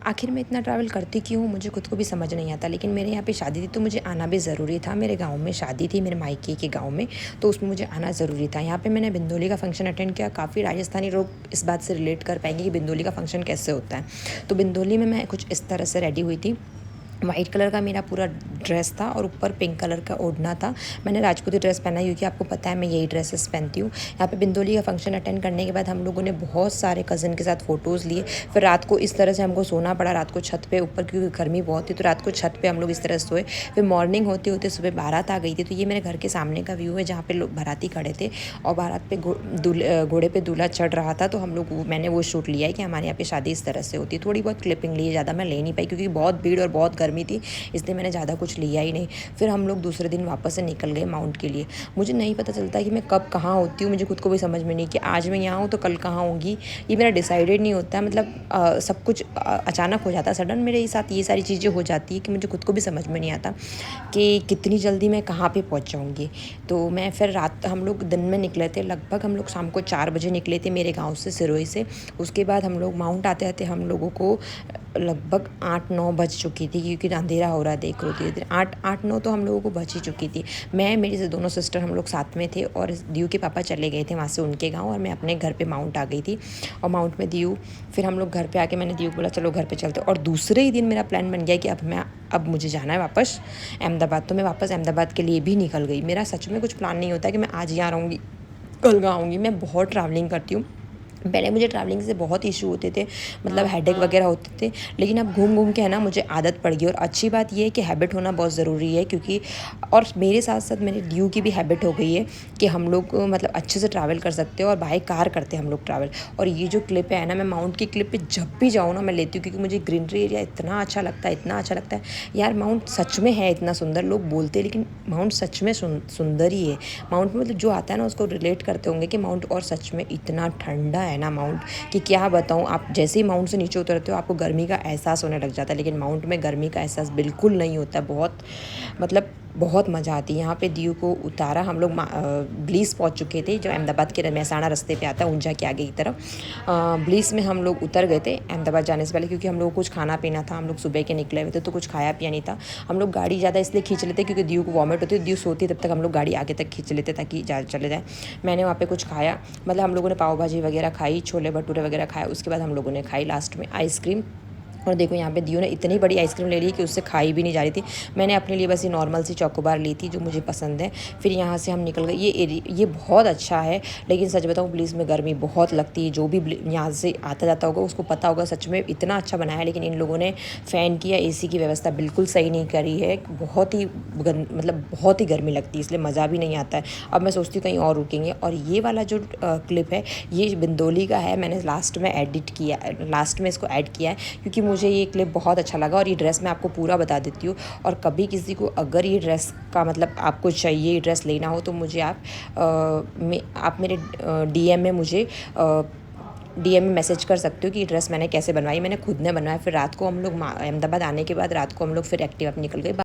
आखिर मैं इतना ट्रैवल करती क्यों हूँ मुझे खुद को भी समझ नहीं आता। लेकिन मेरे यहाँ पे शादी थी तो मुझे आना भी ज़रूरी था। मेरे गांव में शादी थी, मेरे मायके के गांव में, तो उसमें मुझे आना ज़रूरी था। यहाँ पे मैंने बिंदोली का फंक्शन अटेंड किया। काफ़ी राजस्थानी लोग इस बात से रिलेट कर पाएंगे कि बिंदोली का फंक्शन कैसे होता है। तो बिंदोली में मैं कुछ इस तरह से रेडी हुई थी। वाइट कलर का मेरा पूरा ड्रेस था और ऊपर पिंक कलर का ओढ़ना था। मैंने राजपूती ड्रेस पहना है क्योंकि आपको पता है मैं यही ड्रेसेस पहनती हूँ। यहाँ पे बिंदोली का फंक्शन अटेंड करने के बाद हम लोगों ने बहुत सारे कज़न के साथ फ़ोटोज़ लिए। फिर रात को इस तरह से हमको सोना पड़ा, रात को छत पे ऊपर, क्योंकि गर्मी बहुत थी तो रात को छत पे हम लोग इस तरह से सोए। फिर मॉर्निंग होते होते सुबह बारात आ गई थी। तो ये मेरे घर के सामने का व्यू है जहाँ पे लोग बाराती खड़े थे और बारात पे घोड़े पे दूल्हा चढ़ रहा था। तो हम लोग मैंने वो शूट लिया है कि हमारे यहाँ पे शादी इस तरह से होती है। थोड़ी बहुत क्लिपिंग ली है, ज़्यादा मैं ले नहीं पाई क्योंकि बहुत भीड़ और बहुत गर्मी थी, इसलिए मैंने ज़्यादा कुछ लिया ही नहीं। फिर हम लोग दूसरे दिन वापस से निकल गए माउंट के लिए। मुझे नहीं पता चलता कि मैं कब कहाँ होती हूँ, मुझे खुद को भी समझ में नहीं कि आज मैं यहाँ हूँ तो कल कहाँ होंगी। ये मेरा डिसाइडेड नहीं होता है। मतलब सब कुछ अचानक हो जाता है, सडन मेरे साथ ये सारी चीज़ें हो जाती है कि मुझे खुद को भी समझ में नहीं आता कि कितनी जल्दी मैं कहाँ पे पहुँच जाऊँगी। तो मैं फिर रात, हम लोग दिन में निकले थे, लगभग हम लोग शाम को 4 बजे निकले थे मेरे गाँव से, सिरोही से। उसके बाद हम लोग माउंट आते आते हम लोगों को लगभग 8-9 बज चुकी थी क्योंकि अंधेरा हो रहा है, देख रहे थे 8-9 तो हम लोगों को बच ही चुकी थी। मैं, मेरी से दोनों सिस्टर हम लोग साथ में थे और दीयू के पापा चले गए थे वहाँ से उनके गांव और मैं अपने घर पे माउंट आ गई थी। और माउंट में दीयू, फिर हम लोग घर पे आके मैंने दीयू को बोला चलो घर पे चलते। और दूसरे ही दिन मेरा प्लान बन गया कि अब मुझे जाना है वापस अहमदाबाद। तो मैं वापस अहमदाबाद के लिए भी निकल गई। मेरा सच में कुछ प्लान नहीं होता कि मैं आज यहाँ रहूँगी कल कहाँ आऊँगी। मैं बहुत ट्रैवलिंग करती हूँ। पहले मुझे ट्रैवलिंग से बहुत इशू होते थे, मतलब हेडेक वगैरह होते थे, लेकिन अब घूम घूम के है ना मुझे आदत पड़ गई। और अच्छी बात ये है कि हैबिट होना बहुत ज़रूरी है क्योंकि, और मेरे साथ साथ मेरे ड्यू की भी हैबिट हो गई है कि हम लोग मतलब अच्छे से ट्रैवल कर सकते हैं और बाय कार करते हैं हम लोग ट्रैवल। और ये जो क्लिप है ना, मैं माउंट की क्लिप पे जब भी जाऊँ ना मैं लेती हूँ क्योंकि मुझे ग्रीनरी एरिया इतना अच्छा लगता है, इतना अच्छा लगता है यार। माउंट सच में है इतना सुंदर, लोग बोलते हैं लेकिन माउंट सच में सुंदर ही है। माउंट में मतलब जो आता है ना उसको रिलेट करते होंगे कि माउंट, और सच में इतना ठंडा है ना माउंट कि क्या बताऊँ। आप जैसे ही माउंट से नीचे उतरते हो आपको गर्मी का एहसास होने लग जाता है, लेकिन माउंट में गर्मी का एहसास बिल्कुल नहीं होता है। बहुत मतलब बहुत मज़ा आती है। यहाँ पे दीयू को उतारा, हम लोग ब्लीस पहुँच चुके थे जो अहमदाबाद के मेहसाणा रास्ते पे आता है ऊंझा के आगे की तरफ। ब्लीस में हम लोग उतर गए थे अहमदाबाद जाने से पहले क्योंकि हम लोग को कुछ खाना पीना था। हम लोग सुबह के निकले हुए थे तो कुछ खाया पिया नहीं था। हम लोग गाड़ी ज़्यादा इसलिए खींच लेते क्योंकि दीयू को वॉमिट होती है, दीयू सोती तब तक हम लोग गाड़ी आगे तक खींच लेते ताकि चले जाए। मैंने वहाँ पे कुछ खाया, मतलब हम लोगों ने पाव भाजी वगैरह खाई, छोले भटूरे वगैरह खाए। उसके बाद हम लोगों ने खाई लास्ट में आइसक्रीम। और देखो यहाँ पे दीयू ने इतनी बड़ी आइसक्रीम ले ली कि उससे खाई भी नहीं जा रही थी। मैंने अपने लिए बस ये नॉर्मल सी चोकोबार ली थी जो मुझे पसंद है। फिर यहाँ से हम निकल गए। ये बहुत अच्छा है, लेकिन सच बताऊँ प्लीज़ में गर्मी बहुत लगती है। जो भी यहाँ से आता जाता होगा उसको पता होगा, सच में इतना अच्छा बनाया है। लेकिन इन लोगों ने फ़ैन की या एसी की व्यवस्था बिल्कुल सही नहीं करी है। बहुत ही मतलब बहुत ही गर्मी लगती है, इसलिए मज़ा भी नहीं आता है। अब मैं सोचती हूँ कहीं और रुकेंगे। और ये वाला जो क्लिप है ये बिंदोली का है, मैंने लास्ट में एडिट किया, लास्ट में इसको ऐड किया है क्योंकि मुझे ये क्लिप बहुत अच्छा लगा। और ये ड्रेस मैं आपको पूरा बता देती हूँ। और कभी किसी को अगर ये ड्रेस का मतलब आपको चाहिए, ड्रेस लेना हो तो मुझे आप मेरे डीएम में मुझे डीएम में मैसेज कर सकते हो कि ये ड्रेस मैंने कैसे बनवाई। मैंने खुद ने बनवाया। फिर रात को हम लोग अहमदाबाद आने के बाद रात को हम लोग फिर एक्टिवा पर निकल गए।